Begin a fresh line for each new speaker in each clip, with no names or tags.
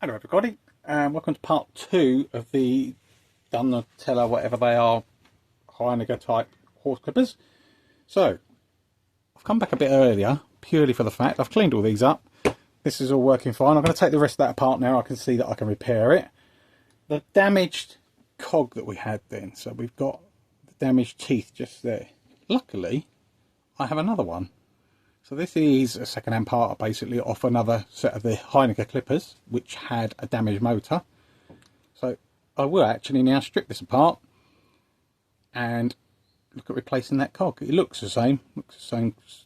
Hello everybody, welcome to part 2 of the Denetella, whatever they are, Heineken type horse clippers. So, I've come back a bit earlier, purely for the fact I've cleaned all these up. This is all working fine. I'm going to take the rest of that apart now. I can see that I can repair it. The damaged cog that we had then, so we've got the damaged teeth just there. Luckily, I have another one. So this is a second-hand part basically off another set of the Heineken clippers which had a damaged motor. So I will actually now strip this apart and look at replacing that cog. It looks the same,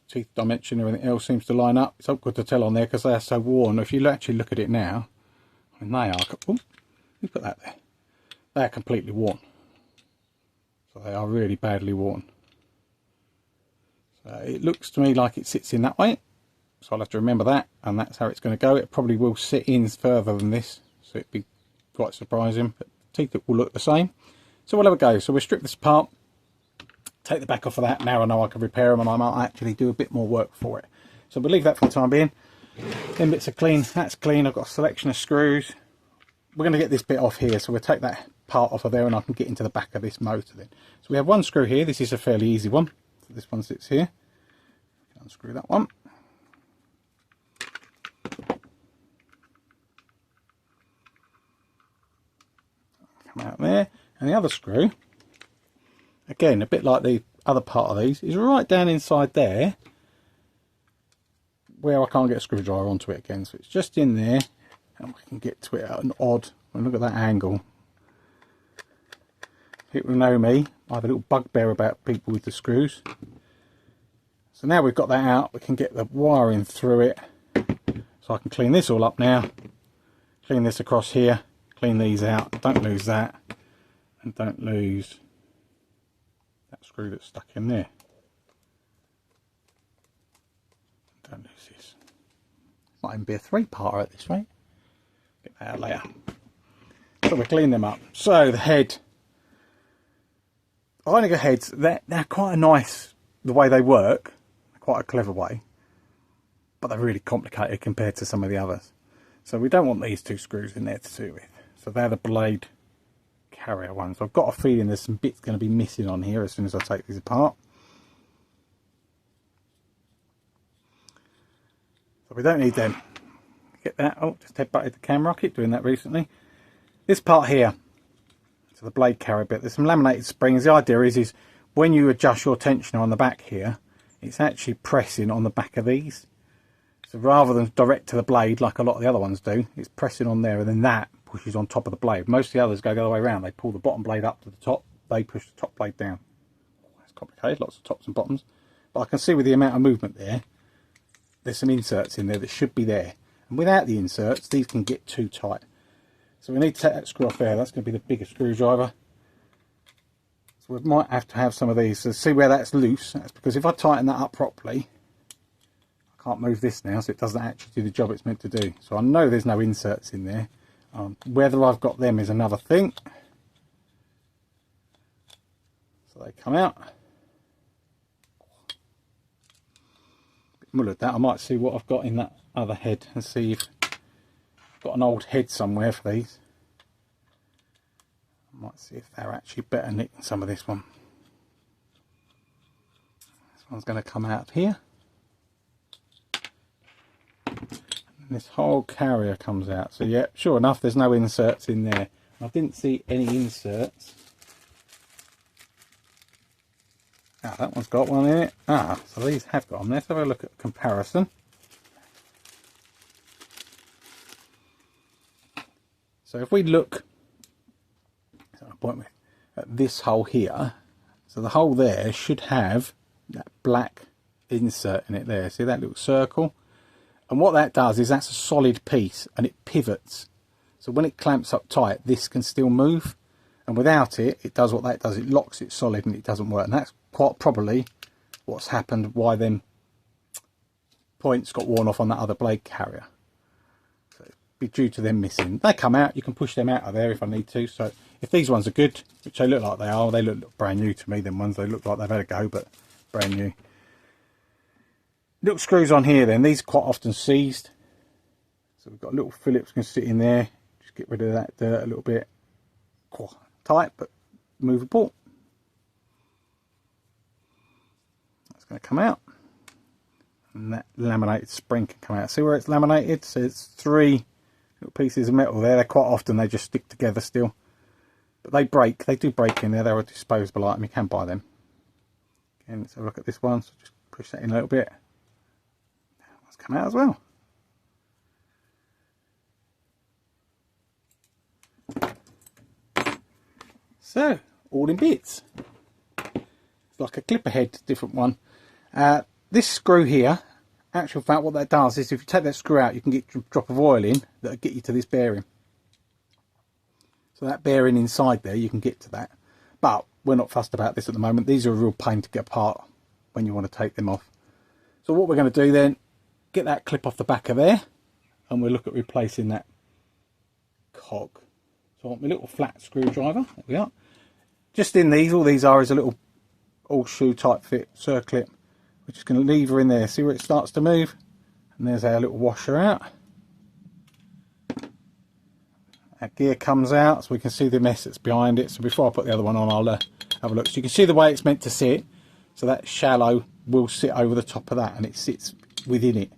teeth dimension, everything else seems to line up. It's awkward to tell on there because they are so worn. If you actually look at it now, I mean they are, oh, you put that there, they are completely worn. So they are really badly worn. It looks to me like it sits in that way, so I'll have to remember that, and that's how it's going to go. It probably will sit in further than this, so it'd be quite surprising, but teeth will look the same. So we'll have a go. So we'll strip this apart, take the back off of that. Now I know I can repair them, and I might actually do a bit more work for it. So we'll leave that for the time being. Then bits are clean, that's clean. I've got a selection of screws. We're going to get this bit off here, so we'll take that part off of there and I can get into the back of this motor then. So we have one screw here. This is a fairly easy one. So this one sits here. Unscrew that one. Come out there. And the other screw, again, a bit like the other part of these, is right down inside there where I can't get a screwdriver onto it again. So it's just in there and we can get to it at an odd, and look at that angle. People know me, I have a little bugbear about people with the screws. So now we've got that out, we can get the wiring through it. So I can clean this all up now, clean this across here, clean these out, don't lose that, and don't lose that screw that's stuck in there. Don't lose this. Might even be a 3-parter at this rate. Get that out later. So we clean them up. So the head, Heineken heads, they're quite a nice, the way they work. Quite a clever way, but they're really complicated compared to some of the others. So we don't want these 2 screws in there to do with. So they're the blade carrier ones. I've got a feeling there's some bits going to be missing on here as soon as I take these apart. So we don't need them. Get that. Oh, just head-butted the camera. I keep doing that recently. This part here, so the blade carrier bit, there's some laminated springs. The idea is when you adjust your tensioner on the back here, it's actually pressing on the back of these. So rather than direct to the blade like a lot of the other ones do, it's pressing on there and then that pushes on top of the blade. Most of the others go the other way around. They pull the bottom blade up to the top, they push the top blade down. It's complicated, lots of tops and bottoms. But I can see with the amount of movement there, there's some inserts in there that should be there. And without the inserts, these can get too tight. So we need to take that screw off there. That's going to be the bigger screwdriver. So we might have to have some of these. So see where that's loose? That's because if I tighten that up properly, I can't move this now, so it doesn't actually do the job it's meant to do. So I know there's no inserts in there. Whether I've got them is another thing. So they come out. Bit mullered that. I might see what I've got in that other head and see if I've got an old head somewhere for these. Might see if they're actually better nicked than some of this one. This one's going to come out of here. And this whole carrier comes out. So yeah, sure enough, there's no inserts in there. I didn't see any inserts. Ah, that one's got one in it. Ah, so these have got them. Let's have a look at comparison. So if we look point with at this hole here, so the hole there should have that black insert in it there. See that little circle? And what that does is that's a solid piece and it pivots. So when it clamps up tight, this can still move. And without it, it does what that does. It locks it solid and it doesn't work. And that's quite probably what's happened, why them points got worn off on that other blade carrier. So it'd be due to them missing. They come out, you can push them out of there if I need to. So if these ones are good, which they look like they are, they look brand new to me, them ones. They look like they've had a go, but brand new. Little screws on here then, these are quite often seized. So we've got little Phillips can sit in there, just get rid of that dirt a little bit. Tight but movable. That's going to come out, and that laminated spring can come out. See where it's laminated? So it's 3 little pieces of metal there. They're quite often they just stick together still, but they break. They do break in there. They're a disposable item. You can buy them. Again, let's have a look at this one. So just push that in a little bit. That's come out as well. So, all in bits. It's like a clipper head, different one. This screw here, actual fact, what that does is if you take that screw out, you can get a drop of oil in that'll get you to this bearing. So that bearing inside there, you can get to that. But we're not fussed about this at the moment. These are a real pain to get apart when you want to take them off. So what we're going to do then, get that clip off the back of there, and we'll look at replacing that cog. So I want my little flat screwdriver. There we are. Just in these, all these are is a little horseshoe type fit circlip. We're just going to lever in there. See where it starts to move? And there's our little washer out. That gear comes out, so we can see the mess that's behind it. So before I put the other one on, I'll have a look. So you can see the way it's meant to sit. So that shallow will sit over the top of that, and it sits within it.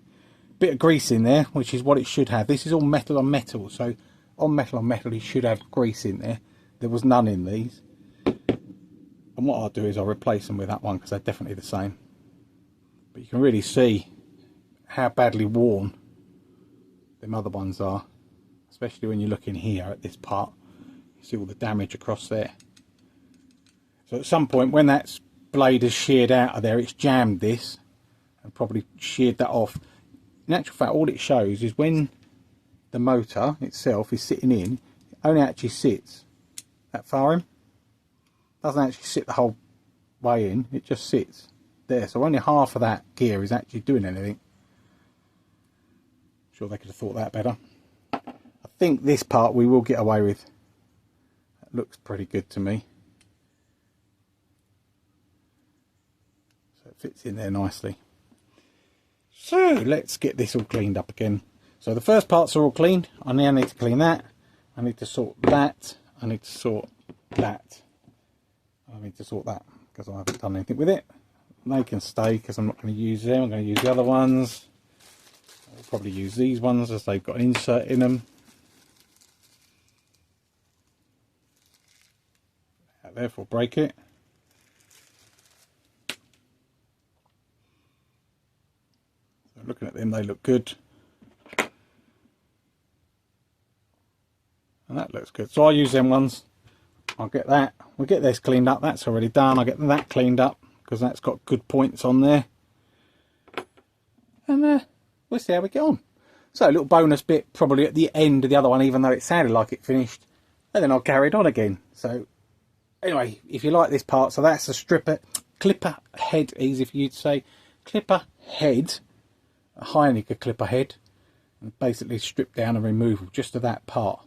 Bit of grease in there, which is what it should have. This is all metal on metal, so on metal you should have grease in there. There was none in these. And what I'll do is I'll replace them with that one, because they're definitely the same. But you can really see how badly worn them other ones are, especially when you look in here at this part. You see all the damage across there. So at some point when that blade is sheared out of there, it's jammed this and probably sheared that off. In actual fact, all it shows is when the motor itself is sitting in, it only actually sits that far in. Doesn't actually sit the whole way in, it just sits there. So only half of that gear is actually doing anything. Sure they could have thought that better. I think this part we will get away with. That looks pretty good to me. So it fits in there nicely. So let's get this all cleaned up again. So the first parts are all cleaned. I now need to clean that. I need to sort that. I need to sort that. I need to sort that because I haven't done anything with it. They can stay because I'm not going to use them. I'm going to use the other ones. I'll probably use these ones as they've got an insert in them. Therefore break it. So looking at them, they look good. And that looks good. So I'll use them ones. I'll get that. We'll get this cleaned up. That's already done. I'll get that cleaned up because that's got good points on there. And we'll see how we get on. So a little bonus bit probably at the end of the other one, even though it sounded like it finished. And then I'll carry it on again. So anyway, if you like this part, so that's a clipper head, easy for you to say. Clipper head, a Heineken clipper head. And basically stripped down and removal just of that part.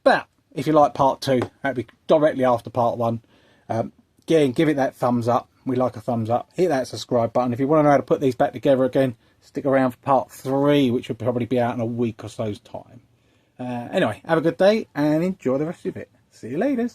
But if you like part 2, that'll be directly after part 1. Again, give it that thumbs up. We like a thumbs up. Hit that subscribe button. If you want to know how to put these back together again, stick around for part 3, which will probably be out in a week or so's time. Anyway, have a good day and enjoy the rest of it. See you later.